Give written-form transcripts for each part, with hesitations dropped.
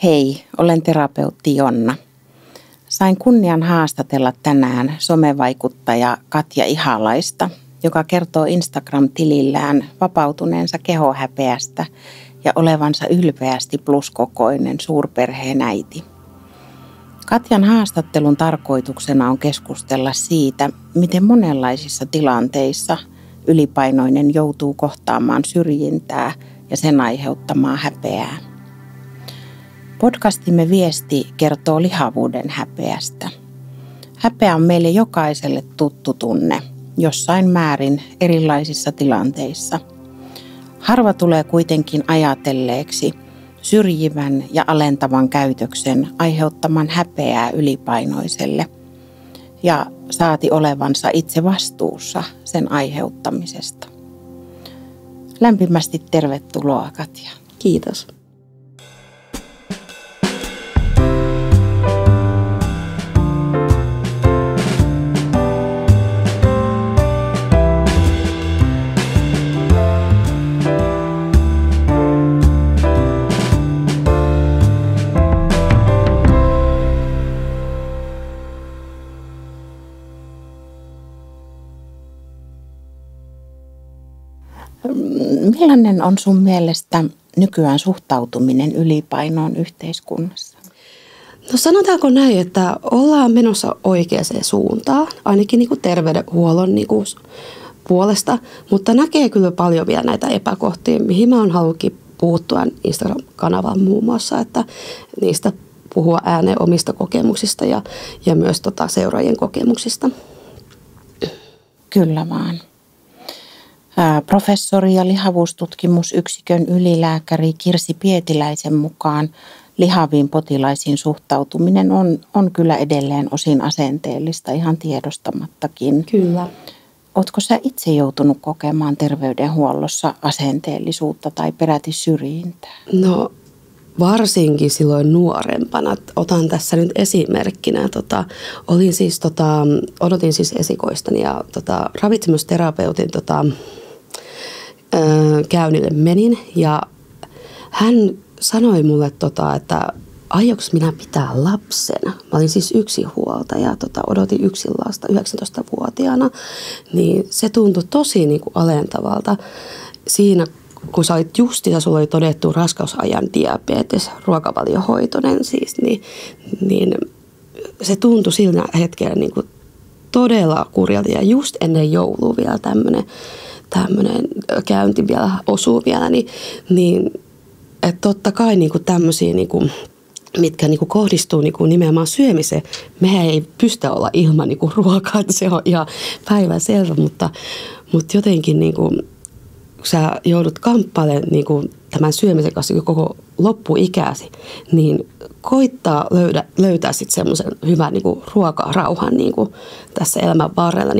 Hei, olen terapeutti Jonna. Sain kunnian haastatella tänään somevaikuttaja Katja Ihalaista, joka kertoo Instagram-tilillään vapautuneensa kehohäpeästä ja olevansa ylpeästi pluskokoinen suurperheen äiti. Katjan haastattelun tarkoituksena on keskustella siitä, miten monenlaisissa tilanteissa ylipainoinen joutuu kohtaamaan syrjintää ja sen aiheuttamaa häpeää. Podcastimme viesti kertoo lihavuuden häpeästä. Häpeä on meille jokaiselle tuttu tunne, jossain määrin erilaisissa tilanteissa. Harva tulee kuitenkin ajatelleeksi syrjivän ja alentavan käytöksen aiheuttaman häpeää ylipainoiselle ja saati olevansa itse vastuussa sen aiheuttamisesta. Lämpimästi tervetuloa, Katja. Kiitos. Millainen on sun mielestä nykyään suhtautuminen ylipainoon yhteiskunnassa? No sanotaanko näin, että ollaan menossa oikeaan suuntaan, ainakin niin kuin terveydenhuollon niin kuin puolesta, mutta näkee kyllä paljon vielä näitä epäkohtia, mihin mä oon halunnutkin puuttua Instagram-kanavaan muun muassa, että niistä puhua ääneen omista kokemuksista ja myös seuraajien kokemuksista. Kyllä vaan. Professori ja lihavuustutkimusyksikön ylilääkäri Kirsi Pietiläisen mukaan lihaviin potilaisiin suhtautuminen on kyllä edelleen osin asenteellista ihan tiedostamattakin. Kyllä. Ootko sä itse joutunut kokemaan terveydenhuollossa asenteellisuutta tai peräti syrjintää? No varsinkin silloin nuorempana. Otan tässä nyt esimerkkinä. Odotin siis esikoistani ja ravitsemusterapeutin käynnille menin ja hän sanoi mulle, että aiotko minä pitää lapsen. Mä olin siis yksinhuoltaja, odotin yksin lasta 19-vuotiaana, niin se tuntui tosi niin kuin alentavalta siinä, kun sä olit justiinsa, sulla oli todettu raskausajan diabetes, ruokavaliohoitoinen siis, niin se tuntui sillä hetkellä niin kuin todella kurjalta ja just ennen joulua vielä tämmöinen käynti vielä osuu vielä, niin että totta kai niin kuin tämmöisiä, niin kuin, mitkä niin kuin kohdistuu niin kuin nimenomaan syömiseen, mehän ei pysty olla ilman niin kuin ruokaa, että se on ihan päivänselvä, mutta jotenkin niin kuin, kun sä joudut kamppailemaan niin kuin tämän syömisen kanssa koko loppuikäsi, niin koittaa löytää sitten semmoisen hyvän niin kuin ruokarauhan niin kuin tässä elämän varrella,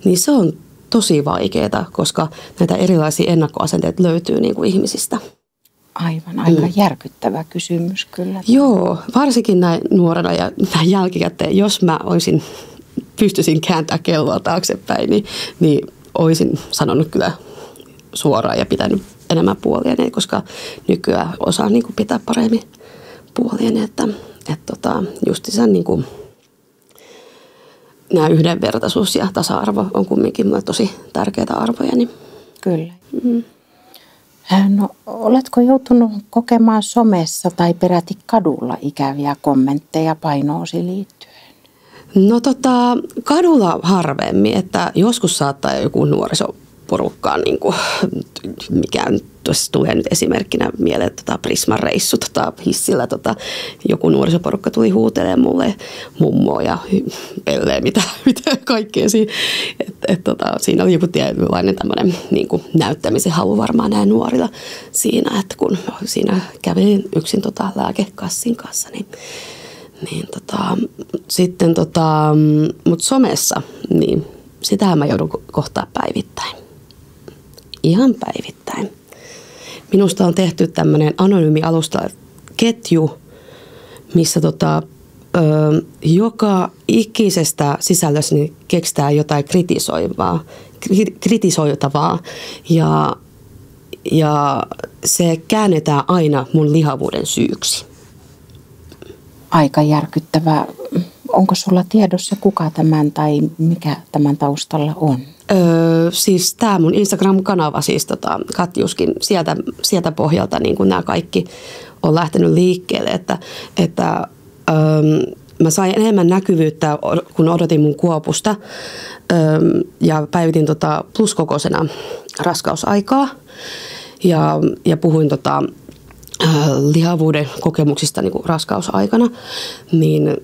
niin se on tosi vaikeaa, koska näitä erilaisia ennakkoasenteita löytyy niin kuin ihmisistä. Aivan, aika järkyttävä kysymys kyllä. Joo, varsinkin näin nuorena ja näin jälkikäteen, jos mä pystyisin kääntämään kelloa taaksepäin, niin olisin sanonut kyllä suoraan ja pitänyt enemmän puolieni, koska nykyään osaan niin kuin pitää paremmin puolieni, että justiinsa niin kuin nämä yhdenvertaisuus ja tasa-arvo on kumminkin mulle tosi tärkeitä arvoja. Niin. Kyllä. Mm-hmm. No, oletko joutunut kokemaan somessa tai peräti kadulla ikäviä kommentteja painoosi liittyen? No kadulla harvemmin, että joskus saattaa joku nuorisoporukkaan, niin kuin, mikä tuossa tulee nyt esimerkkinä mieleen, Prisman reissu hissillä, joku nuorisoporukka tuli huutelemaan mulle mummoa ja pelleen, mitä kaikkea siinä. Siinä oli joku tietynlainen tämmöinen niin kuin näyttämisen halu varmaan näin nuorilla siinä, että kun siinä kävelin yksin lääkekassin kanssa, sitten mutta somessa, niin sitähän mä joudun kohtaa päivittäin. Ihan päivittäin. Minusta on tehty tämmöinen anonyymi alustaketju, missä joka ikisestä sisällössä niin keksitään jotain kritisoitavaa ja se käännetään aina mun lihavuuden syyksi. aika järkyttävä. Onko sulla tiedossa kuka tämän tai mikä tämän taustalla on? Siis tämä mun Instagram-kanava, siis Katjuskin, sieltä pohjalta niin kun nämä kaikki on lähtenyt liikkeelle, että mä sain enemmän näkyvyyttä, kun odotin mun Kuopusta ja päivitin pluskokoisena raskausaikaa ja puhuin lihavuuden kokemuksista niin kuin raskausaikana, niin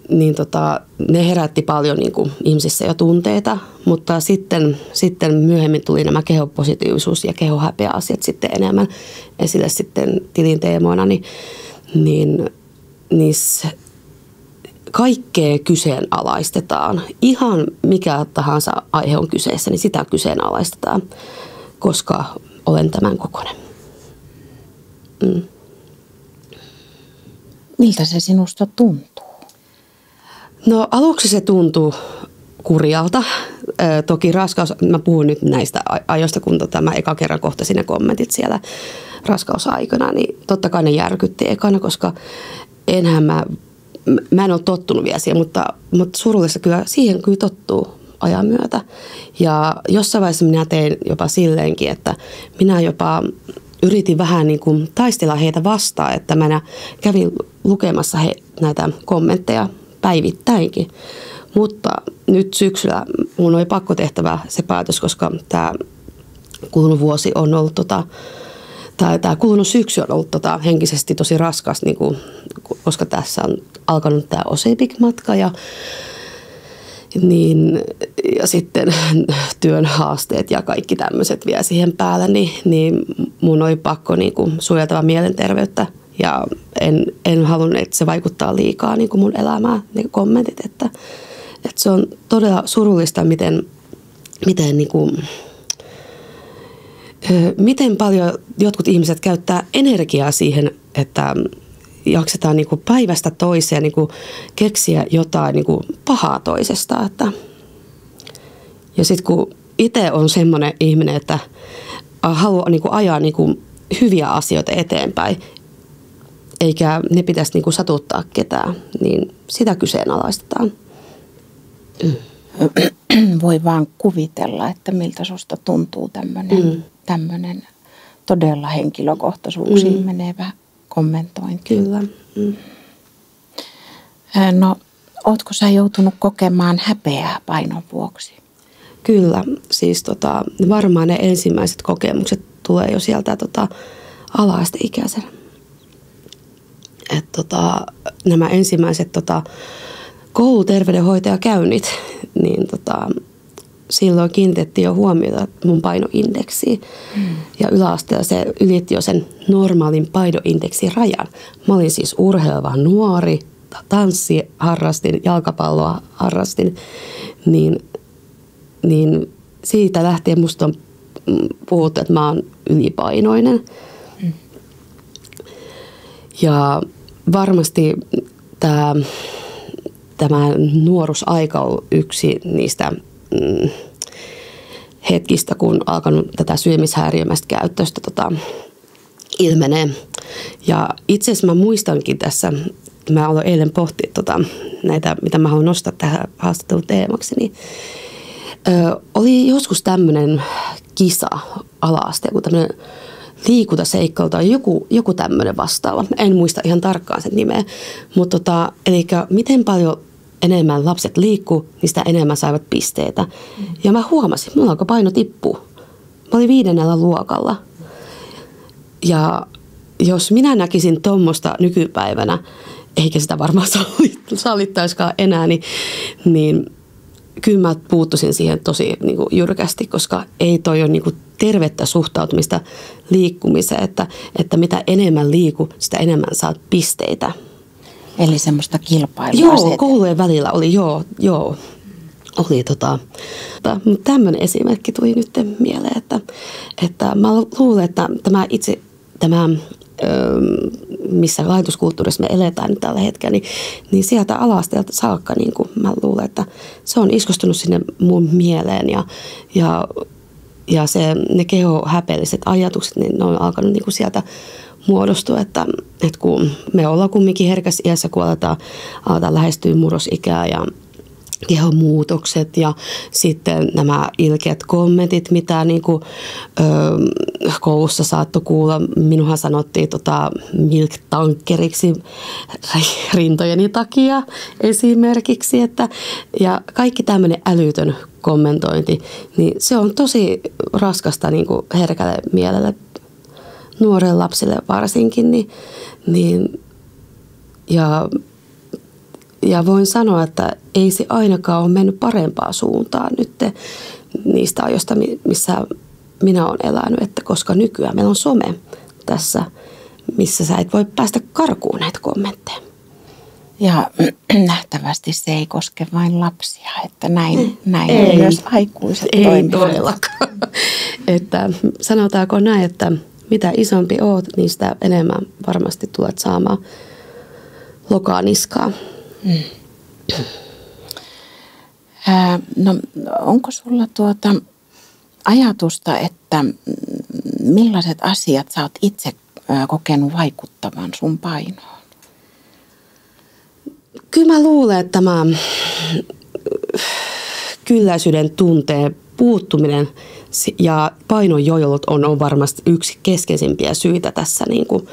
ne herätti paljon niin kuin ihmisissä jo tunteita, mutta sitten myöhemmin tuli nämä kehopositiivisuus- ja kehohäpeä-asiat sitten enemmän esille sitten tilin teemoina, niin niissä kaikkea kyseenalaistetaan. Ihan mikä tahansa aihe on kyseessä, niin sitä kyseenalaistetaan, koska olen tämän kokoinen. Miltä se sinusta tuntuu? No aluksi se tuntuu kurjalta. Toki mä puhun nyt näistä ajoista, kun mä eka kerran kohtasin ne kommentit siellä raskausaikana, niin totta kai ne järkytti ekana, koska mä en ole tottunut vielä siihen, mutta surullista kyllä siihen kyllä tottuu ajan myötä. Ja jossain vaiheessa minä tein jopa silleenkin, että minä jopa yritin vähän niin kuin taistella heitä vastaan, että mä kävin lukemassa näitä kommentteja päivittäinkin. Mutta nyt syksyllä mun oli pakko tehtävä se päätös, koska tämä kulunut vuosi on ollut tämä kulunut syksy on ollut henkisesti tosi raskas, niin kuin, koska tässä on alkanut tämä Ozempic-matka ja sitten työn haasteet ja kaikki tämmöiset vielä siihen päälle, niin mun oli pakko niin kuin suojata mielenterveyttä ja en halunnut, että se vaikuttaa liikaa niin kuin mun elämään, ne kommentit, että se on todella surullista, miten paljon jotkut ihmiset käyttää energiaa siihen, että jaksetaan niin kuin päivästä toiseen niin kuin keksiä jotain niin kuin pahaa toisesta. Ja sitten kun itse on semmoinen ihminen, että haluaa niin kuin ajaa niin kuin hyviä asioita eteenpäin, eikä ne pitäisi niin kuin satuttaa ketään, niin sitä kyseenalaistetaan. Voi vaan kuvitella, että miltä susta tuntuu tämmöinen todella henkilökohtaisuuksiin menevä kommentointi. Kyllä. No, ootko sä joutunut kokemaan häpeää painon vuoksi? Kyllä. Siis varmaan ne ensimmäiset kokemukset tulee jo sieltä ala-asteikäisenä. Nämä ensimmäiset kouluterveydenhoitajakäynnit, niin silloin kiinnitettiin jo huomiota mun painoindeksiin. Ja yläasteella se ylitti jo sen normaalin painoindeksin rajan. Mä olin siis urheileva nuori, tanssi harrastin, jalkapalloa harrastin, niin siitä lähtien musta on puhuttu, että mä oon ylipainoinen. Ja varmasti tämä nuoruusaika on yksi niistä hetkistä, kun alkanut tätä syömishäiriömäistä käyttöstä ilmenee. Ja itse asiassa mä muistankin tässä, mä aloin eilen pohtia näitä, mitä mä haluan nostaa tähän haastattelun teemaksi, niin oli joskus tämmöinen kisa ala-asteella, kun tämmöinen liikuntaseikkailu tai joku tämmöinen vastaava. En muista ihan tarkkaan sen nimeä, mutta eli miten paljon enemmän lapset liikkuu, niin sitä enemmän saivat pisteitä. Ja mä huomasin, mulla alkoi paino tippua. Mä olin 5. luokalla. Ja jos minä näkisin tuommoista nykypäivänä, eikä sitä varmaan sallittaisikaan enää, niin kyllä mä puuttuisin siihen tosi niin kuin jyrkästi, koska ei toi ole niin kuin tervettä suhtautumista liikkumiseen, että mitä enemmän liiku, sitä enemmän saat pisteitä. Eli semmoista kilpailua. Joo, koulujen välillä oli, joo. Oli tämmöinen esimerkki tuli nyt mieleen, että mä luulen, että tämä missä laitoskulttuurissa me eletään nyt tällä hetkellä, niin sieltä ala-asteelta saakka niin kuin mä luulen, että se on iskostunut sinne mun mieleen ja ne kehohäpeelliset ajatukset, niin ne on alkanut niin kuin sieltä muodostui, että kun me ollaan kumminkin herkässä iässä, kun aletaan lähestyä murrosikää ja kehon muutokset ja sitten nämä ilkeät kommentit, mitä niin kuin, koulussa saattoi kuulla. Minunhan sanottiin milk-tankkeriksi rintojeni takia esimerkiksi. Ja kaikki tämmöinen älytön kommentointi, niin se on tosi raskasta niin kuin herkälle mielelle, nuorelle lapsille varsinkin. Ja voin sanoa, että ei se ainakaan ole mennyt parempaan suuntaan nyt niistä ajoista, missä minä olen elänyt. Että koska nykyään meillä on some tässä, missä sä et voi päästä karkuun näitä kommentteja. Ja nähtävästi se ei koske vain lapsia, että näin ei, myös aikuiset toimivat. Ei todellakaan. Että sanotaanko näin, että mitä isompi oot, niin sitä enemmän varmasti tulet saamaan lokaa niskaa. No, onko sulla ajatusta, että millaiset asiat sä oot itse kokenut vaikuttavan sun painoon? Kyllä mä luulen, että tämä kylläisyyden tunteen puuttuminen ja painonjojolut on varmasti yksi keskeisimpiä syitä tässä niin kuin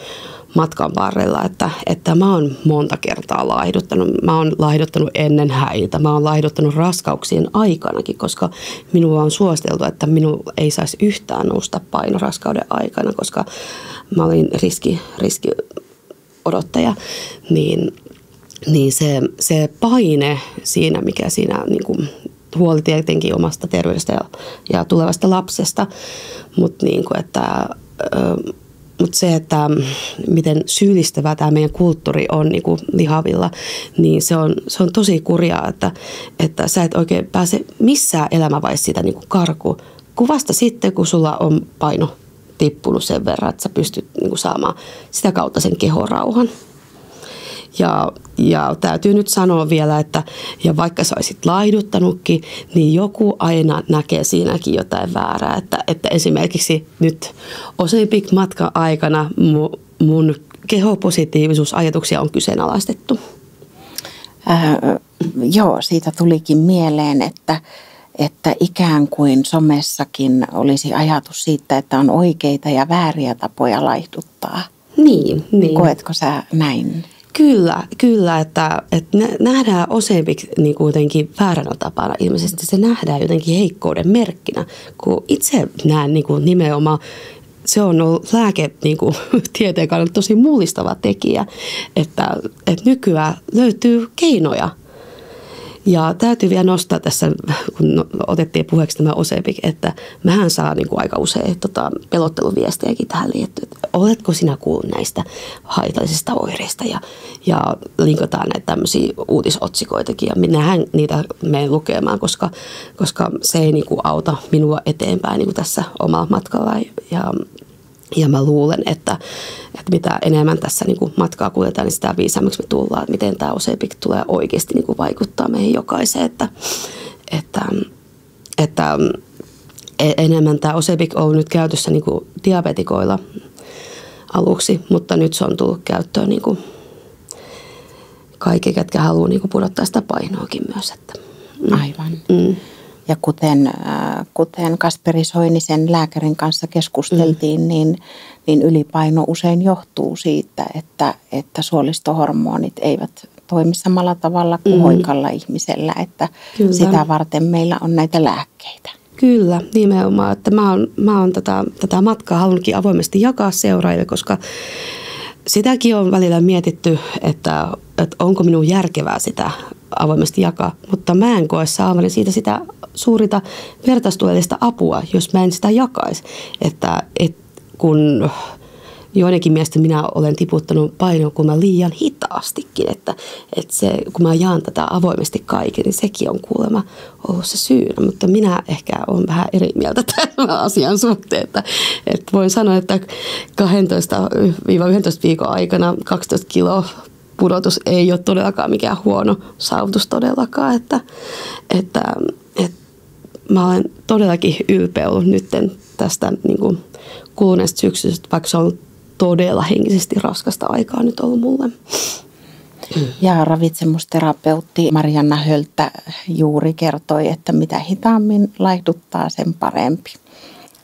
matkan varrella, että mä oon monta kertaa laihduttanut. Mä oon laihduttanut ennen häitä, mä oon laihduttanut raskauksien aikanakin, koska minua on suositeltu, että minun ei saisi yhtään nousta paino raskauden aikana, koska mä olin riskiodottaja, niin se paine siinä, mikä siinä niin kuin huoli tietenkin omasta terveydestä ja tulevasta lapsesta, mutta se, että miten syyllistävä tämä meidän kulttuuri on niin kuin lihavilla, niin se on tosi kurjaa, että sä et oikein pääse missään elämänvaiheessa sitä niin kuin karkuun, kun vasta sitten, kun sulla on paino tippunut sen verran, että sä pystyt niin kuin saamaan sitä kautta sen kehorauhan. Ja täytyy nyt sanoa vielä, että ja vaikka sä olisit laihduttanutkin, niin joku aina näkee siinäkin jotain väärää. Että esimerkiksi nyt Ozempic-matkan aikana mun kehopositiivisuusajatuksia on kyseenalaistettu. Joo, siitä tulikin mieleen, että ikään kuin somessakin olisi ajatus siitä, että on oikeita ja vääriä tapoja laihduttaa. Niin. Koetko sä näin? Kyllä, että nähdään Ozempic niin kuitenkin vääränä tapana ilmeisesti. Se nähdään jotenkin heikkouden merkkinä, kun itse näen niin kuin nimenomaan, se on ollut niin kuin tieteen kannalta tosi mullistava tekijä, että nykyään löytyy keinoja. Ja täytyy vielä nostaa tässä, kun otettiin puheeksi tämä Ozempic, että mähän saa niin kuin aika usein pelotteluviestejäkin tähän liittyen. Oletko sinä kuullut näistä haitallisista oireista ja linkataan näitä tämmöisiä uutisotsikoitakin. Ja minähän niitä menen lukemaan, koska se ei niin kuin auta minua eteenpäin niin kuin tässä omalla matkalla. Ja mä luulen, että mitä enemmän tässä niin kuin matkaa kuljetaan, niin sitä viisaammaksi me tullaan, että miten tämä Ozempic tulee oikeasti niin kuin vaikuttaa meihin jokaiseen. Että enemmän tämä Ozempic on ollut nyt käytössä niin kuin diabetikoilla aluksi, mutta nyt se on tullut käyttöön niin kuin kaikki, ketkä haluaa niin kuin pudottaa sitä painoakin myös. Aivan. Ja kuten Kasperi Soinisen lääkärin kanssa keskusteltiin, niin ylipaino usein johtuu siitä, että suolistohormonit eivät toimi samalla tavalla kuin hoikalla ihmisellä, että Kyllä. sitä varten meillä on näitä lääkkeitä. Kyllä, nimenomaan. Että mä oon tätä matkaa halunnutkin avoimesti jakaa seuraajille, koska sitäkin on välillä mietitty, että onko minun järkevää sitä avoimesti jakaa, mutta mä en koe saavani siitä sitä suurinta vertaistuellista apua, jos mä en sitä jakaisi. Että kun joidenkin mielestä minä olen tiputtanut painoa, kun mä liian hitaastikin, että se, kun mä jaan tätä avoimesti kaiken, niin sekin on kuulemma ollut se syynä, mutta minä ehkä olen vähän eri mieltä tämän asian suhteen, että voin sanoa, että 12-11 viikon aikana 12 kiloa pudotus ei ole todellakaan mikään huono saavutus todellakaan, että mä olen todellakin ylpeä ollut nyt tästä niin kuin kuluneesta syksystä, vaikka se on todella henkisesti raskasta aikaa nyt ollut mulle. Ja ravitsemusterapeutti Marianna Höltä juuri kertoi, että mitä hitaammin laihduttaa, sen parempi.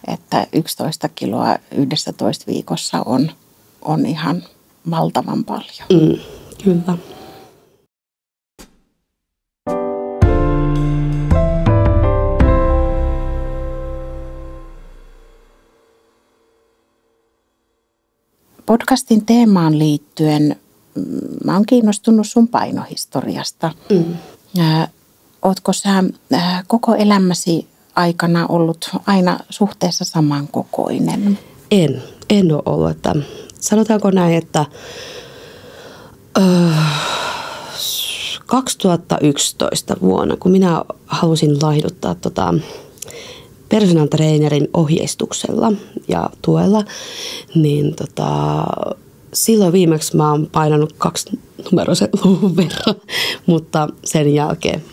Että 11 kiloa 11 viikossa on ihan valtavan paljon. Kyllä. Podcastin teemaan liittyen mä oon kiinnostunut sun painohistoriasta. Ootko sä koko elämäsi aikana ollut aina suhteessa samankokoinen? En ole ollut. Että sanotaanko näin, että 2011 vuonna, kun minä halusin laihduttaa personal trainerin ohjeistuksella ja tuella, niin silloin viimeksi mä oon painanut 2-numeroisen luvun verran, mutta sen jälkeen,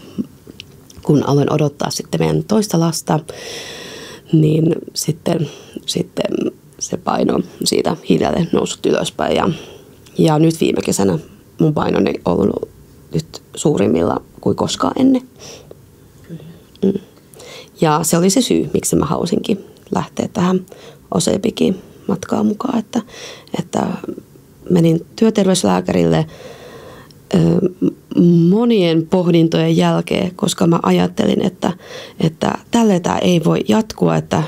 kun aloin odottaa sitten meidän toista lasta, niin sitten se paino siitä hiljalleen noussut ylöspäin. Ja nyt viime kesänä mun painoni on ollut nyt suurimmilla kuin koskaan ennen. Ja se oli se syy, miksi mä halusinkin lähteä tähän Ozempikin matkaan mukaan, että menin työterveyslääkärille monien pohdintojen jälkeen, koska mä ajattelin, että tälle tämä ei voi jatkua, että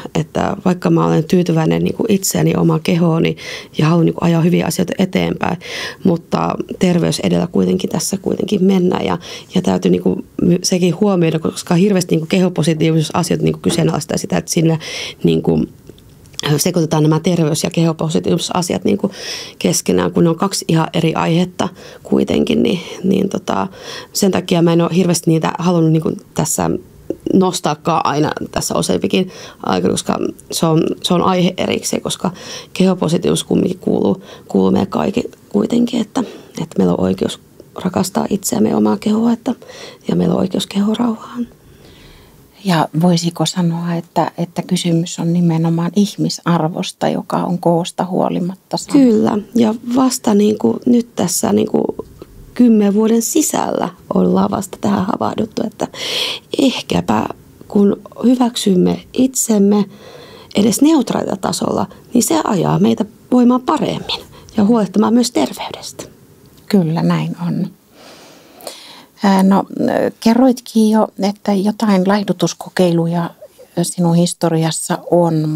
vaikka mä olen tyytyväinen niin kuin itseäni, omaan kehooni ja haluan niin kuin ajaa hyviä asioita eteenpäin, mutta terveys edellä kuitenkin tässä mennä ja täytyy niin kuin sekin huomioida, koska hirveästi niin kuin kehopositiivisuusasiat niin kuin kyseenalaistaa sitä, että sinne niin kuin sekoitetaan nämä terveys- ja kehopositiivisuusasiat niin kuin keskenään, kun ne on kaksi ihan eri aihetta kuitenkin, niin sen takia mä en ole hirveästi niitä halunnut niin kuin tässä nostaakaan aina tässä Ozempikin aikana, koska se on aihe erikseen, koska kehopositiivisuus kumminkin kuuluu meidän kaikki kuitenkin, että meillä on oikeus rakastaa itseämme ja omaa kehoa ja meillä on oikeus kehorauhaan. Ja voisiko sanoa, että kysymys on nimenomaan ihmisarvosta, joka on koosta huolimatta sama? Kyllä, ja vasta niin kuin nyt tässä niin kuin 10 vuoden sisällä ollaan vasta tähän havahduttu, että ehkäpä kun hyväksymme itsemme edes neutraalilla tasolla, niin se ajaa meitä voimaan paremmin ja huolehtimaan myös terveydestä. Kyllä, näin on. No, kerroitkin jo, että jotain laihdutuskokeiluja sinun historiassa on,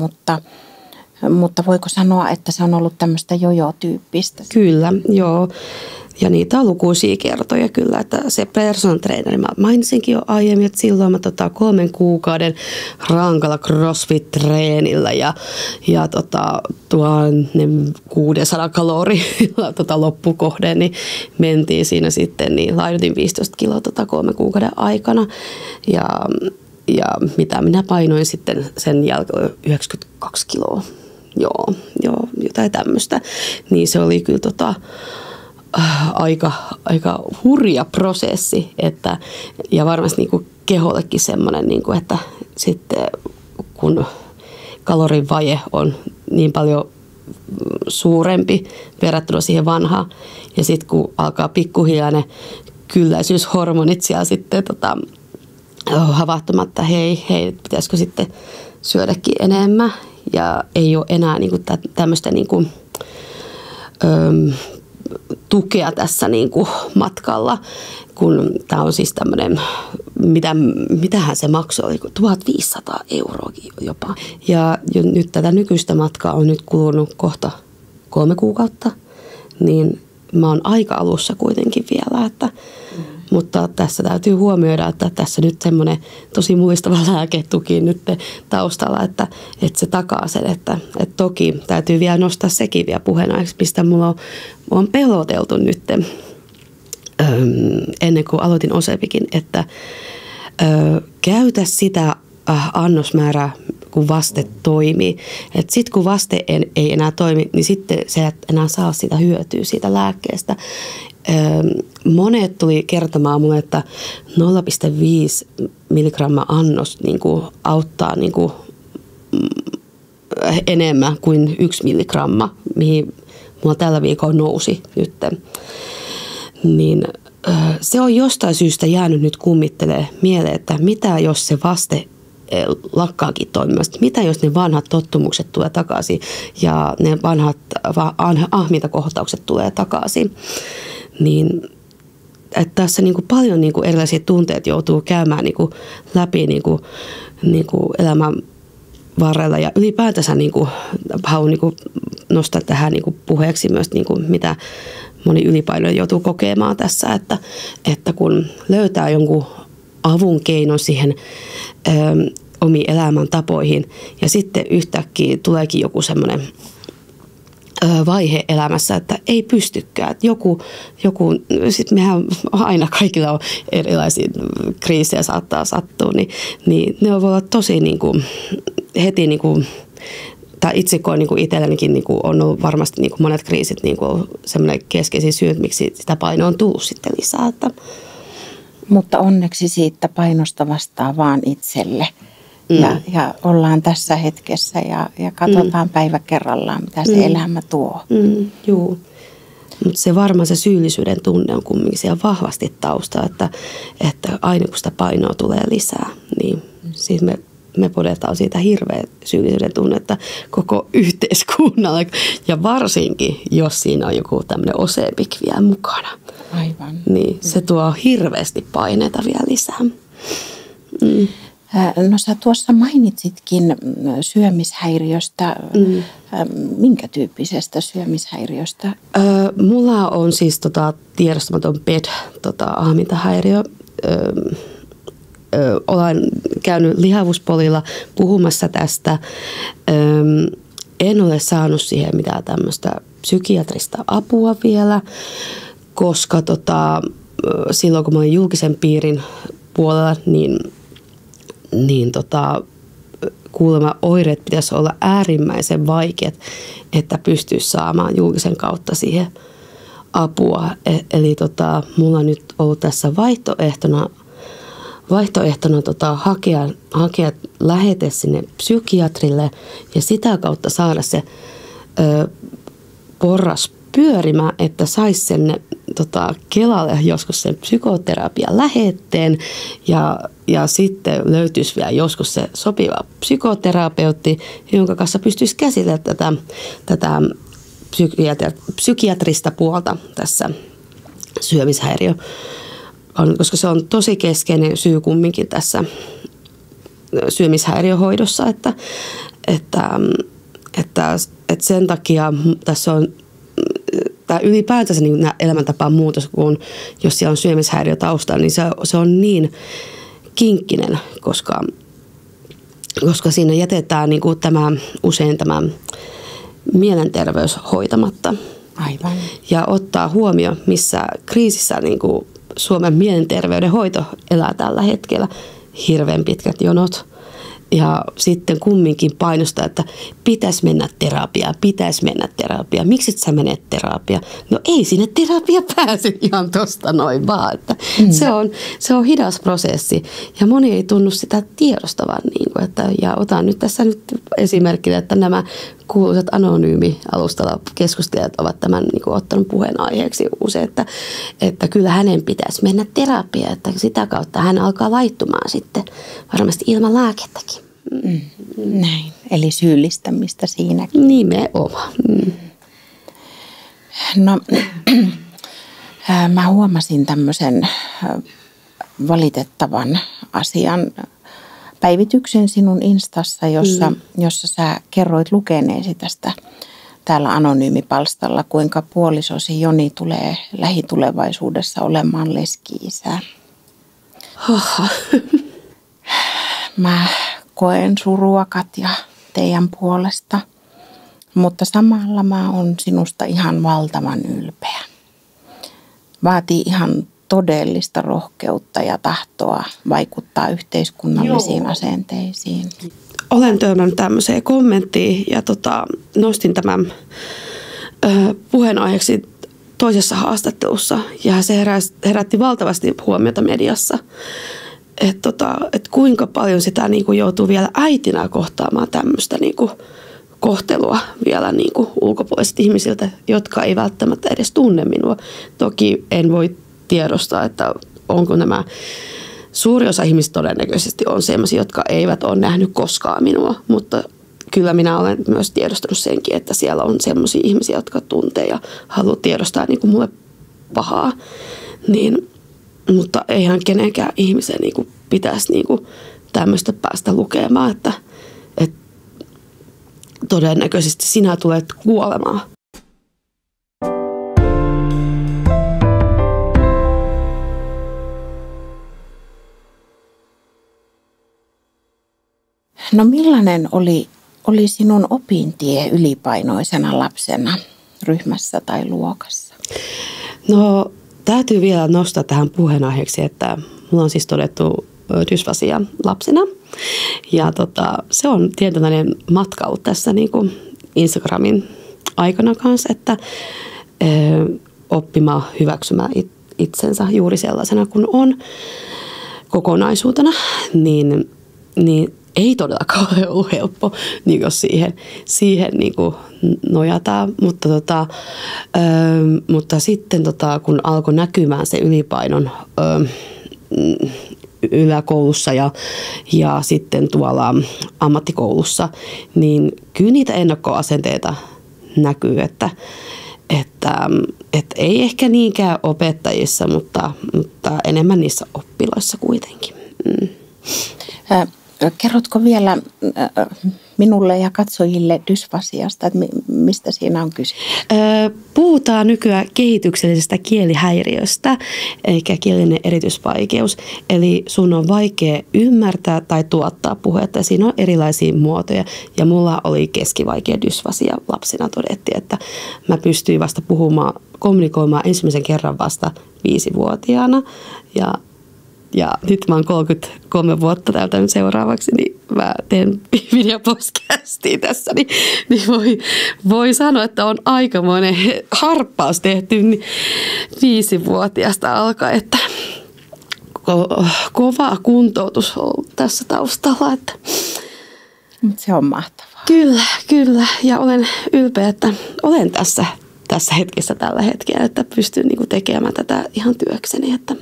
mutta voiko sanoa, että se on ollut tämmöistä jojo-tyyppistä? Kyllä, joo. Ja niitä on lukuisia kertoja kyllä, että se personal trainer, mä mainitsinkin jo aiemmin, että silloin mä 3 kuukauden rankalla CrossFit-treenillä ja 1600 kalorilla loppukohden, niin mentiin siinä sitten, niin laihdutin 15 kiloa 3 kuukauden aikana ja mitä minä painoin sitten sen jälkeen 92 kiloa, joo, jotain tämmöistä, niin se oli kyllä aika hurja prosessi, ja varmasti niin kuin kehollekin semmoinen, niin kuin, että sitten kun kalorivaje on niin paljon suurempi verrattuna siihen vanhaan, ja sitten kun alkaa pikkuhiljaa ne kylläisyyshormonit siellä sitten havahtumatta, hei, pitäisikö sitten syödäkin enemmän, ja ei ole enää niin kuin tämmöistä niin kuin, tukea tässä niin kuin matkalla, kun tämä on siis tämmöinen, mitähän se maksoi, 1500 euroakin jopa. Ja nyt tätä nykyistä matkaa on nyt kulunut kohta 3 kuukautta, niin mä oon aika alussa kuitenkin vielä, mutta tässä täytyy huomioida, että tässä nyt semmoinen tosi muistava lääketuki nyt taustalla, että se takaa sen, että toki täytyy vielä nostaa sekin vielä puheenaiheeksi, mistä mulla on peloteltu nyt ennen kuin aloitin Ozempikin, että käytä sitä annosmäärää, kun vaste toimii. Sitten kun vaste ei enää toimi, niin sitten sä et enää saa sitä hyötyä siitä lääkkeestä. Monet tuli kertomaan mulle, että 0,5 milligramma annos niin kuin auttaa niin kuin enemmän kuin 1 milligramma, mihin mulla tällä viikolla nousi nyt. Niin se on jostain syystä jäänyt nyt kummittelee mieleen, että mitä jos se vaste lakkaakin toimimasta. Mitä jos ne vanhat tottumukset tulee takaisin ja ne vanhat ahmintakohtaukset tulee takaisin. Niin että tässä niin kuin paljon niin kuin erilaisia tunteita joutuu käymään niin kuin läpi niin kuin elämän varrella ja ylipäätänsä niin kuin haluan niin kuin nostaa tähän niin kuin puheeksi myös niin kuin mitä moni ylipainoinen joutuu kokemaan tässä, että kun löytää jonkun avun keinon siihen omiin elämäntapoihin ja sitten yhtäkkiä tuleekin joku semmoinen vaihe elämässä, että ei pystykään. Sitten mehän aina kaikilla on erilaisia kriisejä saattaa sattua, niin ne voi olla tosi niin kuin, heti niin kuin, tai itse koen niin itsellänikin niin on ollut varmasti niin kuin monet kriisit niin kuin semmoinen keskeisin syy, miksi sitä painoa on tullut sitten lisää. Että. Mutta onneksi siitä painosta vastaa vaan itselle. Ja ollaan tässä hetkessä ja katsotaan päivä kerrallaan, mitä se elämä tuo. Joo. Mutta se varmaan se syyllisyyden tunne on kumminkin siellä vahvasti tausta, että aina kun sitä painoa tulee lisää, niin siis me podetaan siitä hirveä syyllisyyden tunnetta koko yhteiskunnalle. Ja varsinkin, jos siinä on joku tämmöinen osepik vielä mukana. Aivan. Niin se tuo hirveästi paineita vielä lisää. No sä tuossa mainitsitkin syömishäiriöstä. Minkä tyyppisestä syömishäiriöstä? Mulla on siis tiedostamaton PED-ahmintahäiriö. Olen käynyt lihavuuspolilla puhumassa tästä. En ole saanut siihen mitään tämmöistä psykiatrista apua vielä, koska silloin kun mä olin julkisen piirin puolella, niin kuulemma oireet pitäisi olla äärimmäisen vaikeat, että pystyisi saamaan julkisen kautta siihen apua. Eli mulla on nyt ollut tässä vaihtoehtona hakea lähete sinne psykiatrille ja sitä kautta saada se porras pyörimään, että saisi sen Kelalle joskus sen psykoterapian lähetteen ja sitten löytyisi vielä joskus se sopiva psykoterapeutti, jonka kanssa pystyisi käsitellä tätä psykiatrista puolta tässä syömishäiriö. Koska se on tosi keskeinen syy kumminkin tässä syömishäiriöhoidossa, että sen takia tässä on tai ylipäätänsä niin nämä elämäntapaan muutos, kun jos siellä on syömishäiriö taustalla, niin se on niin kinkkinen, koska siinä jätetään niin kuin usein tämä mielenterveys hoitamatta. Aivan. Ja ottaa huomioon, missä kriisissä niin kuin Suomen mielenterveyden hoito elää tällä hetkellä. Hirveän pitkät jonot. Ja sitten kumminkin painostaa, että pitäisi mennä terapiaan. Miksi et sä menet terapiaan? No ei sinne terapia pääse ihan tosta noin vaan. Että se on hidas prosessi ja moni ei tunnu sitä tiedostavan. Ja otan nyt tässä esimerkkinä, että nämä kuuluisat anonyymi-alustalla keskustelijat ovat tämän ottanut puheenaiheeksi usein, että kyllä hänen pitäisi mennä terapiaan, että sitä kautta hän alkaa laittumaan sitten varmasti ilman lääkettäkin. Näin, eli syyllistämistä siinäkin. Nimenomaan. No, mä huomasin tämmöisen valitettavan asian päivityksen sinun Instassa, jossa sä kerroit lukeneesi tästä täällä anonyymipalstalla, kuinka puolisosi Joni tulee lähitulevaisuudessa olemaan leski-isä. Mä koen surua, Katja, teidän puolesta, mutta samalla mä oon sinusta ihan valtavan ylpeä. Vaatii ihan todellista rohkeutta ja tahtoa vaikuttaa yhteiskunnallisiin asenteisiin. Olen törmännyt tämmöiseen kommenttiin ja nostin tämän puheenaiheeksi toisessa haastattelussa ja se herätti valtavasti huomiota mediassa. Että kuinka paljon sitä joutuu vielä äitinä kohtaamaan tämmöistä kohtelua vielä niin kuin ulkopuolisilta ihmisiltä, jotka ei välttämättä edes tunne minua. Toki en voi tiedostaa, että onko nämä, suuri osa ihmisistä todennäköisesti on sellaisia, jotka eivät ole nähnyt koskaan minua, mutta kyllä minä olen myös tiedostanut senkin, että siellä on sellaisia ihmisiä, jotka tuntee ja haluaa tiedostaa niin kuin mulle pahaa. Mutta eihän kenenkään ihmisen niin kuin pitäisi niin kuin tämmöistä päästä lukemaan, että todennäköisesti sinä tulet kuolemaan. No millainen oli sinun opintie ylipainoisena lapsena ryhmässä tai luokassa? No täytyy vielä nostaa tähän puheenaiheeksi, että mulla on siis todettu dysfasia lapsena. Ja se on tietynlainen matka ollut tässä niin kuin Instagramin aikana kanssa, että oppimaan hyväksymään itsensä juuri sellaisena kuin on kokonaisuutena, niin ei todellakaan ole ollut helppo, niin jos siihen niin kuin nojataan. Mutta sitten kun alkoi näkymään se ylipainon yläkoulussa ja sitten tuolla ammattikoulussa, niin kyllä niitä ennakkoasenteita näkyy, että ei ehkä niinkään opettajissa, mutta enemmän niissä oppilaissa kuitenkin. Kerrotko vielä minulle ja katsojille dysfasiasta, että mistä siinä on kyse? Puhutaan nykyään kehityksellisestä kielihäiriöstä, eli kielinen erityisvaikeus. Eli sun on vaikea ymmärtää tai tuottaa puhetta, ja siinä on erilaisia muotoja. Ja mulla oli keskivaikea dysfasia lapsena, todettiin, että mä pystyin vasta kommunikoimaan ensimmäisen kerran vasta 5-vuotiaana. Ja nyt mä oon 33 vuotta täältä seuraavaksi, niin mä teen videopodcastia tässä, niin voi sanoa, että on aikamoinen harppaus tehty 5-vuotiaasta alkaen, että kova kuntoutus on tässä taustalla. Että se on mahtavaa. Kyllä. Ja olen ylpeä, että olen tässä hetkessä tällä hetkellä, että pystyn niinku tekemään tätä ihan työkseni, että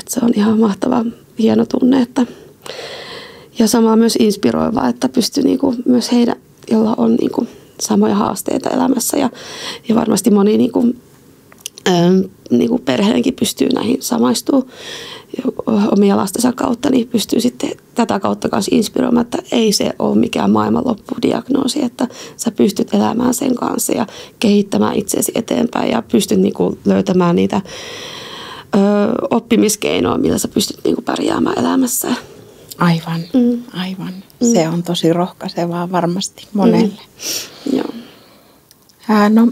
se on ihan mahtava, hieno tunne. Ja sama myös inspiroivaa, että pystyy niinku myös heidän, jolla on niinku samoja haasteita elämässä. Ja varmasti moni niinku perheenkin pystyy näihin samaistumaan omia lastensa kautta, niin pystyy sitten tätä kautta kanssa inspiroimaan, että ei se ole mikään maailmanloppudiagnoosi, että sä pystyt elämään sen kanssa ja kehittämään itseäsi eteenpäin ja pystyt niinku löytämään niitä oppimiskeinoa, millä sä pystyt niinku pärjäämään elämässä. Aivan. Se on tosi rohkaisevaa varmasti monelle. Joo. No,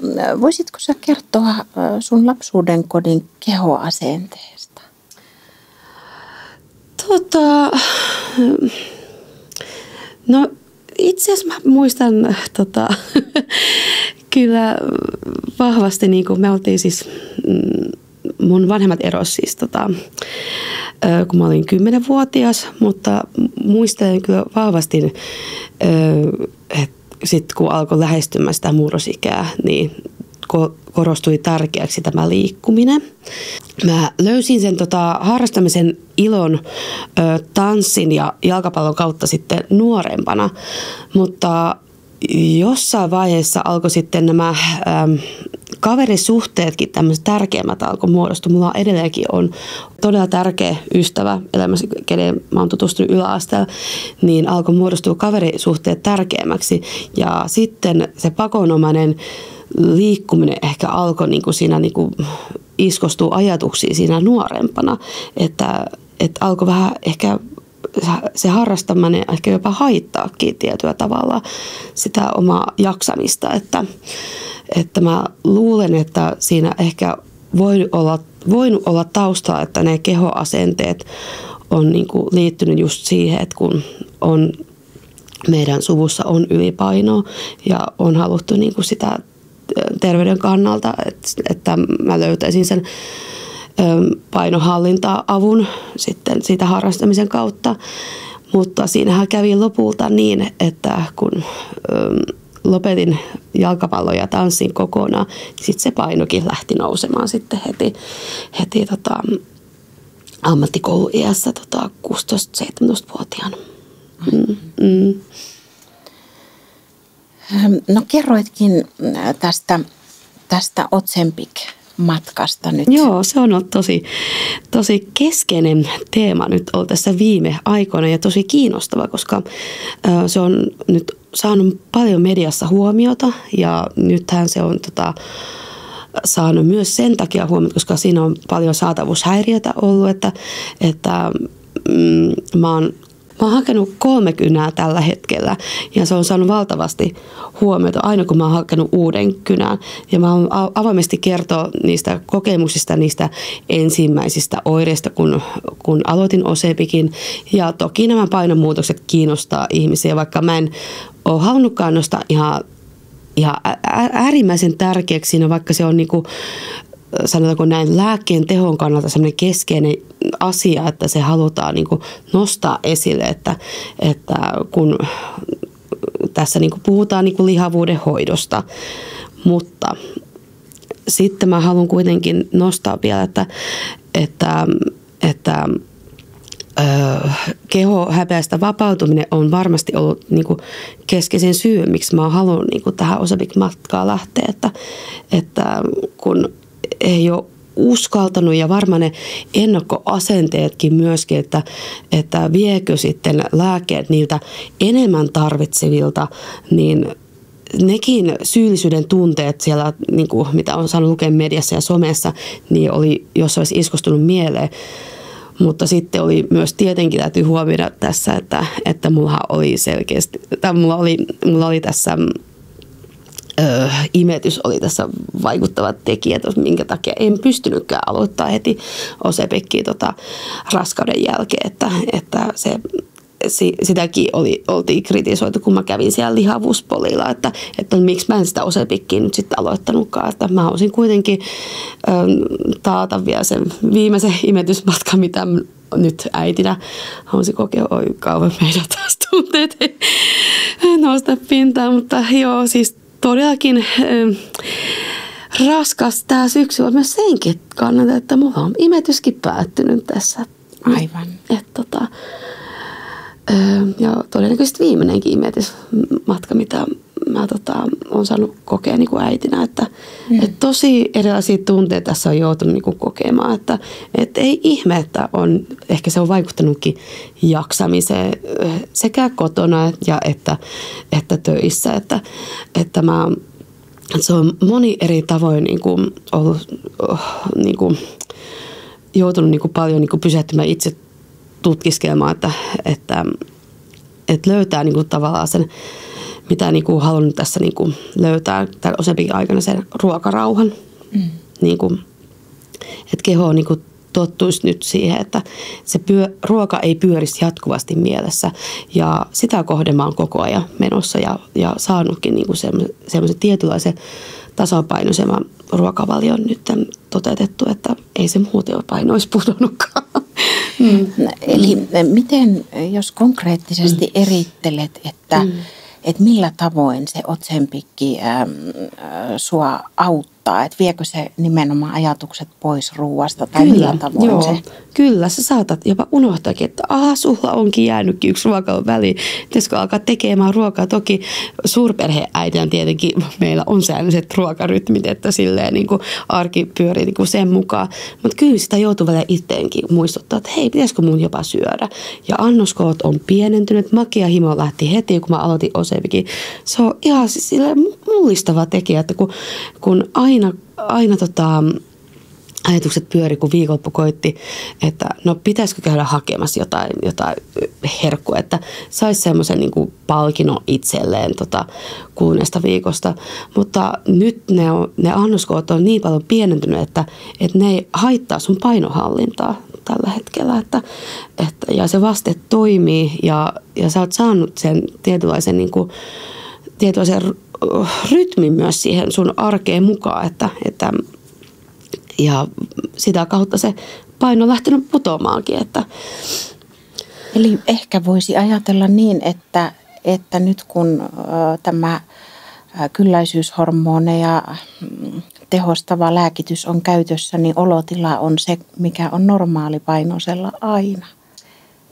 voisitko sä kertoa sun lapsuuden kodin kehoasenteesta? No itse asiassa mä muistan kyllä vahvasti, niin kuin me oltiin siis mun vanhemmat eros siis kun mä olin 10-vuotias, mutta muistelen kyllä vahvasti, että sitten kun alkoi lähestymään sitä murrosikää, niin korostui tärkeäksi tämä liikkuminen. Mä löysin sen harrastamisen ilon tanssin ja jalkapallon kautta sitten nuorempana, mutta jossain vaiheessa alkoi sitten nämä kaverisuhteetkin tämmöiset tärkeimmät alkoi muodostua. Mulla edelleenkin on todella tärkeä ystävä elämässä, kenen mä oon tutustunut yläasteella, niin alkoi muodostua kaverisuhteet tärkeämmäksi. Ja sitten se pakonomainen liikkuminen ehkä alkoi niin kuin siinä niin kuin iskostua ajatuksiin siinä nuorempana, että alkoi vähän ehkä se harrastaminen ehkä jopa haittaakin tietyllä tavalla sitä omaa jaksamista, että mä luulen, että siinä ehkä voinut olla taustalla, että ne kehoasenteet on niin kuin liittynyt just siihen, että kun meidän suvussa on ylipainoa ja on haluttu niin kuin sitä terveyden kannalta, että mä löytäisin sen painohallinta-avun sitten siitä harrastamisen kautta. Mutta siinähän kävi lopulta niin, että kun lopetin jalkapallon ja tanssin kokonaan, sitten se painokin lähti nousemaan sitten heti ammattikouluiässä 16-17-vuotiaana. No kerroitkin tästä Ozempic-matkasta nyt. Joo, se on ollut tosi keskeinen teema nyt ollut tässä viime aikoina ja tosi kiinnostava, koska se on nyt saanut paljon mediassa huomiota ja nythän se on saanut myös sen takia huomiota, koska siinä on paljon saatavuushäiriötä ollut, että mä oon hakenut 3 kynää tällä hetkellä ja se on saanut valtavasti huomiota aina kun mä oon hakenut uuden kynän. Ja mä oon avoimesti kertoa niistä kokemuksista, niistä ensimmäisistä oireista, kun aloitin Ozempicin. Ja toki nämä painomuutokset kiinnostaa ihmisiä, vaikka mä en ole halunnutkaan nostaa ihan äärimmäisen tärkeäksi siinä, vaikka se on niinku, sanotaanko näin, lääkkeen tehon kannalta sellainen keskeinen asia, että se halutaan niin kuin nostaa esille, että kun tässä niin kuin puhutaan niin kuin lihavuuden hoidosta, mutta sitten mä haluan kuitenkin nostaa vielä, että kehohäpeästä vapautuminen on varmasti ollut niin kuin keskeisen syy, miksi mä oon halunnut niin kuin tähän Ozempic-matkaan lähteä, että kun ei ole uskaltanut ja varmaan ne ennakkoasenteetkin myöskin, että viekö sitten lääkkeet niiltä enemmän tarvitsevilta, niin nekin syyllisyyden tunteet siellä, niin kuin mitä on saanut lukea mediassa ja somessa, niin oli, jos olisi iskostunut mieleen. Mutta sitten oli myös tietenkin täytyy huomioida tässä, että mulla oli selkeästi, tai mulla oli tässä imetys oli tässä vaikuttavat tekijät, minkä takia en pystynytkään aloittaa heti Ozempicia raskauden jälkeen, että sitäkin oltiin kritisoitu, kun mä kävin siellä lihavuuspolilla, että miksi mä en sitä Ozempicia nyt sitten aloittanutkaan, että mä halusin kuitenkin taata vielä sen viimeisen imetysmatkan, mitä nyt äitinä haluaisin kokea, oi kauan meidän taas tunteet nousta pintaan, mutta joo, siis todellakin raskas tämä syksy on myös senkin kannalta, että mulla on imetyskin päättynyt tässä. Aivan. Ja todennäköisesti viimeinenkin imetysmatka, mitä mä olen saanut kokea niin kuin äitinä, että tosi erilaisia tunteita tässä on joutunut niin kuin kokemaan, että ei ihme, että ehkä se on vaikuttanutkin jaksamiseen sekä kotona ja että töissä, että se on moni eri tavoin niin kuin ollut niin kuin joutunut niin kuin paljon niin kuin pysähtymään itse tutkiskelemaan, että löytää niin kuin tavallaan sen, mitä niin kuin halunnut tässä niin kuin löytää tämän Ozempicin aikana sen ruokarauhan. Niin kuin, että keho niin kuin tottuisi nyt siihen, että se ruoka ei pyörisi jatkuvasti mielessä. Ja sitä kohden mä oon koko ajan menossa ja saanutkin niin kuin semmoisen tietynlaisen tasapainoisemman ruokavalion nyt toteutettu, että ei se muuten paino olisi pudonnutkaan. Eli miten, jos konkreettisesti erittelet, että millä tavoin se Ozempic sua auttaa, että viekö se nimenomaan ajatukset pois ruuasta tai millä tavoin joo, se? Kyllä, sä saatat jopa unohtaakin, että sulla onkin jäänytkin yksi ruokailun väliin. Pitäisikö alkaa tekemään ruokaa? Toki suurperheäitinä tietenkin meillä on säännölliset ruokarytmit, että silleen niin kuin arki pyörii niin kuin sen mukaan. Mutta kyllä sitä joutuu välillä itteenkin muistuttaa, että hei, pitäisikö mun jopa syödä? Ja annoskoot on pienentynyt. Makeahimo lähti heti, kun mä aloitin Ozempicin. Se on ihan silleen mullistava tekijä, että kun aina ajatukset pyöri, kun viikonloppu koitti, että no pitäisikö käydä hakemassa jotain herkkua, että saisi semmoisen niin kuin palkinnon itselleen kuluneesta viikosta. Mutta nyt ne annoskoot on niin paljon pienentynyt, että ne ei haittaa sun painohallintaa tällä hetkellä. Ja se vaste toimii ja sä oot saanut sen tietynlaisen rytmin myös siihen sun arkeen mukaan, ja sitä kautta se paino on lähtenyt putoamaankin, että Eli ehkä voisi ajatella niin, että nyt kun tämä kylläisyyshormoneja tehostava lääkitys on käytössä, niin olotila on se, mikä on normaalipainoisella aina.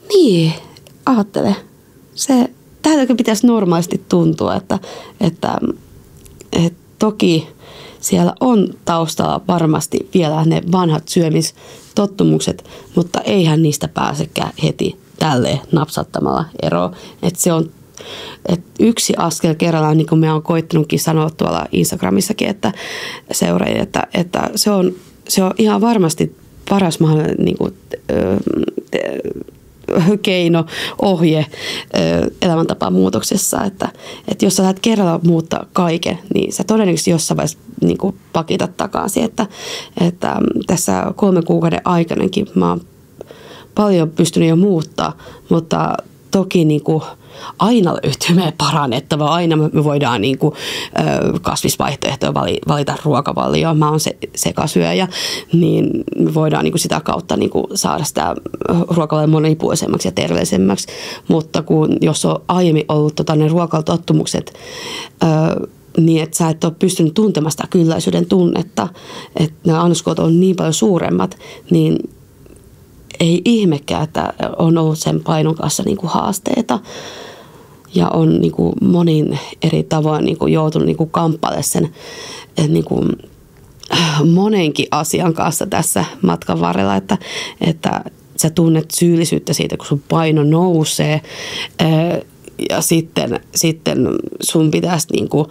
Niin, ajattele. Se täytyykö pitäisi normaalisti tuntua, että toki siellä on taustalla varmasti vielä ne vanhat syömistottumukset, mutta eihän niistä pääsekään heti tälleen napsattamalla eroon. Että se on yksi askel kerrallaan, niin kuin me on koittanutkin sanoa tuolla Instagramissakin, että seuraajille, että se on ihan varmasti paras mahdollinen niin kuin, keino, ohje elämäntapamuutoksessa, että jos sä lähdet kerralla muuttaa kaiken, niin sä todennäköisesti jossain vaiheessa niin kuin pakitat takaisin, että tässä 3 kuukauden aikanakin mä oon paljon pystynyt jo muuttaa, mutta toki niin kuin aina löytyy meidän parannettavaa. Aina me voidaan niin kuin, kasvisvaihtoehtoja valita ruokavalioon. Mä oon sekasyöjä, niin me voidaan niin kuin sitä kautta niin kuin saada sitä ruokavalion monipuolisemmaksi ja terveellisemmäksi. Mutta jos on aiemmin ollut ne ruokailutottumukset, niin että sä et ole pystynyt tuntemaan sitä kylläisyyden tunnetta, että nämä annoskoot on niin paljon suuremmat, niin ei ihmekään, että on ollut sen painon kanssa niin kuin haasteita ja on niin kuin monin eri tavoin niin kuin joutunut niin kuin kamppailemaan sen niin kuin monenkin asian kanssa tässä matkan varrella, että sä tunnet syyllisyyttä siitä, kun sun paino nousee ja sitten sun pitäisi niin kuin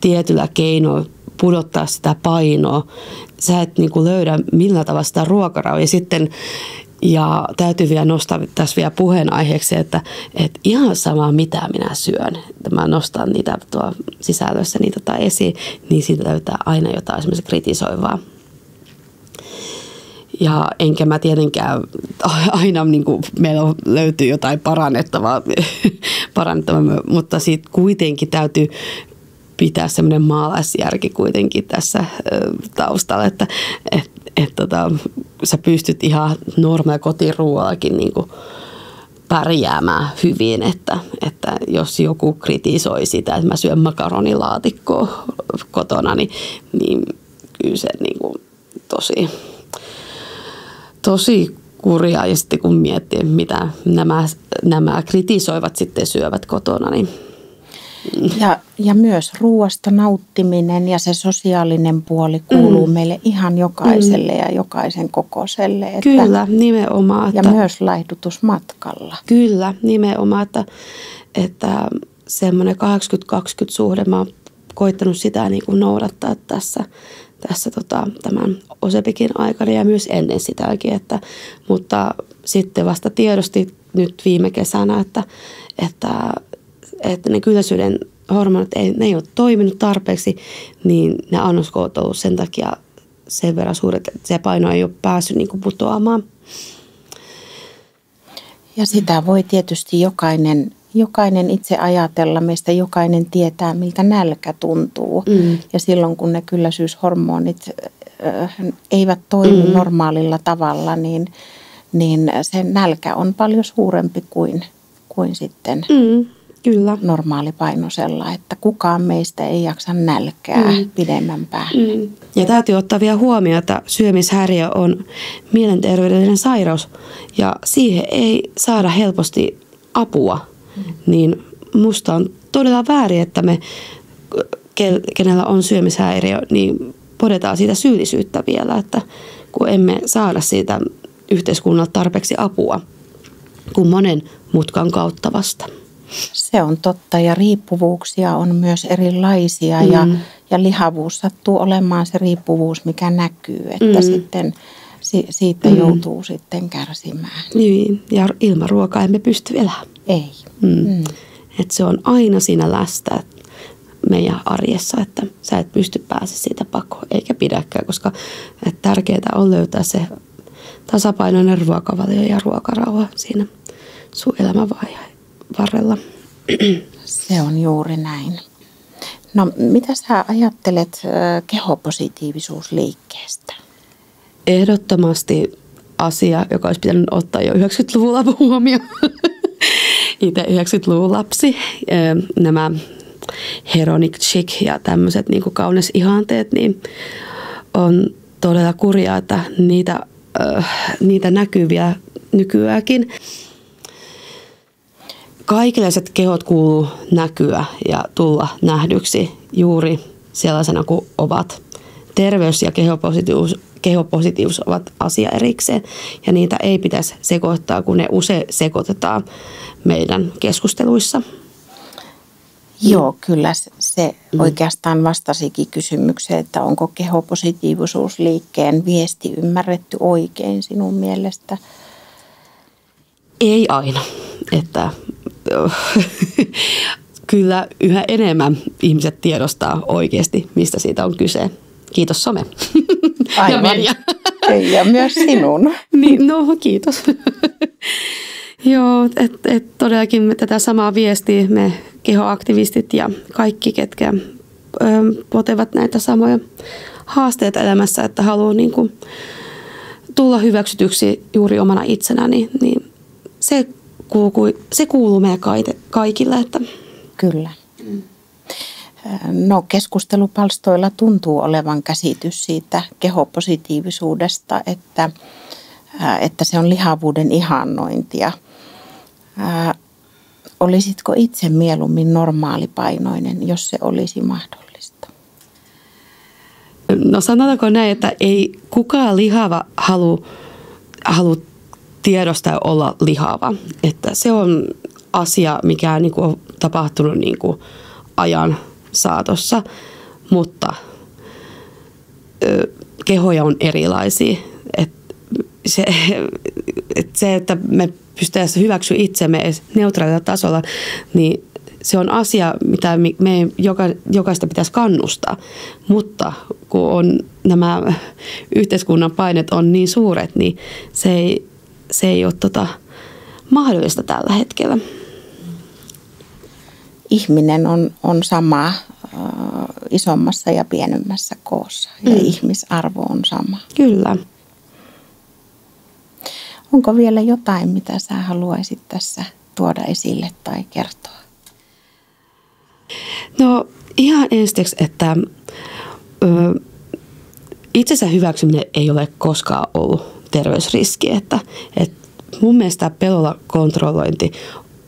tietyllä keinoilla pudottaa sitä painoa. Sä et niin kuin löydä millään tavalla sitä ruokarauhaa. Ja täytyy vielä nostaa tässä vielä puheenaiheeksi, että ihan sama mitä minä syön, mä nostan niitä tuolla sisällössä niitä esiin, niin siitä löytää aina jotain esimerkiksi kritisoivaa. Ja enkä mä tietenkään aina niin kuin meillä löytyy jotain parannettavaa, mutta siitä kuitenkin täytyy pitää semmoinen maalaisjärki kuitenkin tässä taustalla, että sä pystyt ihan normaali kotiruoallakin niin kuin pärjäämään hyvin, että jos joku kritisoi sitä, että mä syön makaronilaatikkoa kotona, niin kyllä se niin kuin tosi kurjaa. Ja sitten kun miettii, mitä nämä kritisoivat sitten syövät kotona, niin Ja myös ruoasta nauttiminen ja se sosiaalinen puoli kuuluu meille ihan jokaiselle ja jokaisen kokoiselle. Kyllä, nimenomaan. Ja myös laihdutus matkalla. Kyllä, nimenomaan, että semmoinen 80-20 suhde, mä oon koittanut sitä niin kuin noudattaa tässä tämän Osepikin aikana ja myös ennen sitäkin, mutta sitten vasta tiedosti nyt viime kesänä, että ne kylläisyyden hormonit ne ei ole toiminut tarpeeksi, niin ne annoskoot on ollut sen takia sen verran suuret, että se paino ei ole päässyt niin kuin putoamaan. Ja sitä voi tietysti jokainen itse ajatella, meistä jokainen tietää, miltä nälkä tuntuu. Ja silloin kun ne kylläisyyshormonit eivät toimi normaalilla tavalla, niin se nälkä on paljon suurempi kuin sitten Kyllä. normaalipainoisella, että kukaan meistä ei jaksa nälkää pidemmän päälle. Ja täytyy ottaa vielä huomioon, että syömishäiriö on mielenterveydellinen sairaus ja siihen ei saada helposti apua. Niin musta on todella väärin, että me, kenellä on syömishäiriö, niin podetaan siitä syyllisyyttä vielä, että kun emme saada siitä yhteiskunnalta tarpeeksi apua kuin monen mutkan kautta vasta. Se on totta ja riippuvuuksia on myös erilaisia ja lihavuus sattuu olemaan se riippuvuus, mikä näkyy, että sitten siitä joutuu sitten kärsimään. Niin, ja ilman ruokaa emme pysty elämään. Ei. Että se on aina siinä läsnä meidän arjessa, että sä et pysty pääse siitä pakoon, eikä pidäkään, koska tärkeää on löytää se tasapainoinen ruokavalio ja ruokarauha siinä sun elämän varrella. Se on juuri näin. No, mitä sä ajattelet kehopositiivisuusliikkeestä? Ehdottomasti asia, joka olisi pitänyt ottaa jo 90-luvulla huomioon. itse 90-luvun lapsi. Nämä Heronic chic ja tämmöiset niin kuin kaunis ihanteet, niin on todella kurjaa, että niitä näkyy vielä nykyäänkin. Kaikenlaiset kehot kuuluu näkyä ja tulla nähdyksi juuri sellaisena kuin ovat. Terveys ja kehopositiivisuus ovat asia erikseen ja niitä ei pitäisi sekoittaa, kun ne usein sekoitetaan meidän keskusteluissa. Joo, kyllä se oikeastaan vastasikin kysymykseen, että onko kehopositiivisuusliikkeen viesti ymmärretty oikein sinun mielestä? Ei aina, että kyllä yhä enemmän ihmiset tiedostaa oikeasti, mistä siitä on kyse. Kiitos some. Aivan. Ja media. Ja myös sinun. Niin, no kiitos. Joo, et todellakin tätä samaa viestiä me kehoaktivistit ja kaikki, ketkä potevat näitä samoja haasteita elämässä, että haluaa niin kuin tulla hyväksytyksi juuri omana itsenäni, niin se kuuluu meidän kaikille. Että. Kyllä. No, keskustelupalstoilla tuntuu olevan käsitys siitä kehopositiivisuudesta, että se on lihavuuden ihannointia. Olisitko itse mieluummin normaalipainoinen, jos se olisi mahdollista? No sanotaanko näin, että ei kukaan lihava halua tiedostaa ja olla lihava. Että se on asia, mikä niin kuin on tapahtunut niin kuin ajan saatossa, mutta kehoja on erilaisia. Se, että me pystytään hyväksyä itsemme neutraalilla tasolla, niin se on asia, mitä me jokaista pitäisi kannustaa. Mutta kun on nämä yhteiskunnan painet on niin suuret, niin se ei ole mahdollista tällä hetkellä. Ihminen on sama isommassa ja pienemmässä koossa ja ihmisarvo on sama. Kyllä. Onko vielä jotain, mitä sä haluaisit tässä tuoda esille tai kertoa? No ihan ensiksi, että itsensä hyväksyminen ei ole koskaan ollut terveysriski. Että mun mielestä pelolla kontrollointi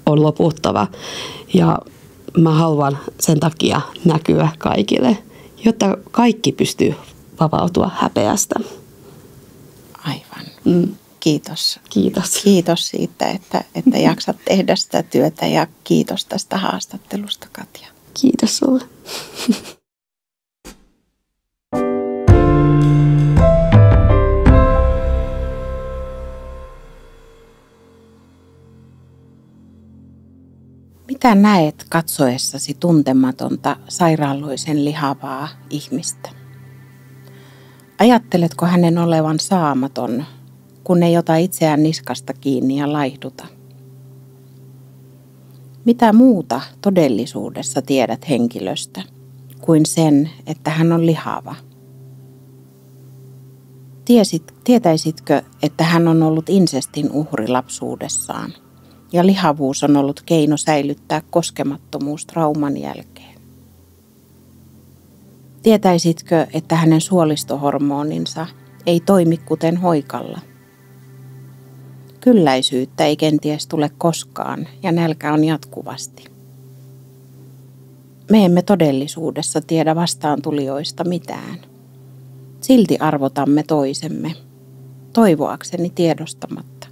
on loputtava ja mä haluan sen takia näkyä kaikille, jotta kaikki pystyy vapautua häpeästä. Aivan. Mm. Kiitos. Kiitos. Kiitos siitä, että jaksat tehdä sitä työtä ja kiitos tästä haastattelusta, Katja. Kiitos sulle. Mitä näet katsoessasi tuntematonta sairaaloisen lihavaa ihmistä? Ajatteletko hänen olevan saamaton, kun ei ota itseään niskasta kiinni ja laihduta? Mitä muuta todellisuudessa tiedät henkilöstä kuin sen, että hän on lihava? Tietäisitkö, että hän on ollut insestin uhri lapsuudessaan ja lihavuus on ollut keino säilyttää koskemattomuus trauman jälkeen? Tietäisitkö, että hänen suolistohormoninsa ei toimi kuten hoikalla? Kylläisyyttä ei kenties tule koskaan ja nälkä on jatkuvasti. Me emme todellisuudessa tiedä vastaantulijoista mitään. Silti arvotamme toisemme, toivoakseni tiedostamatta.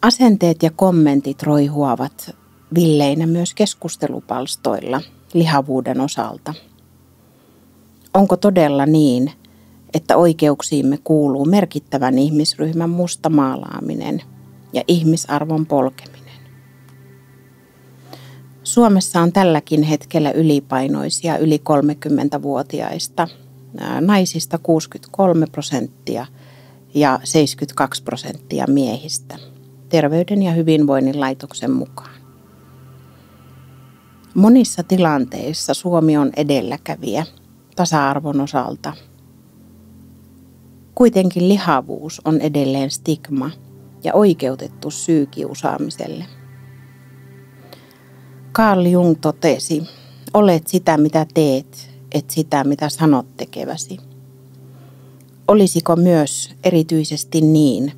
Asenteet ja kommentit roihuavat villeinä myös keskustelupalstoilla lihavuuden osalta. Onko todella niin, että oikeuksiimme kuuluu merkittävän ihmisryhmän mustamaalaaminen ja ihmisarvon polkeminen? Suomessa on tälläkin hetkellä ylipainoisia yli 30-vuotiaista, naisista 63% ja 72% miehistä, Terveyden ja hyvinvoinnin laitoksen mukaan. Monissa tilanteissa Suomi on edelläkävijä tasa-arvon osalta. Kuitenkin lihavuus on edelleen stigma ja oikeutettu syy kiusaamiselle. Carl Jung totesi, olet sitä mitä teet, et sitä mitä sanot tekeväsi. Olisiko myös erityisesti niin,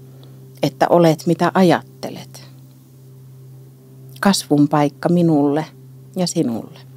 että olet mitä ajattelet? Kasvun paikka minulle ja sinulle.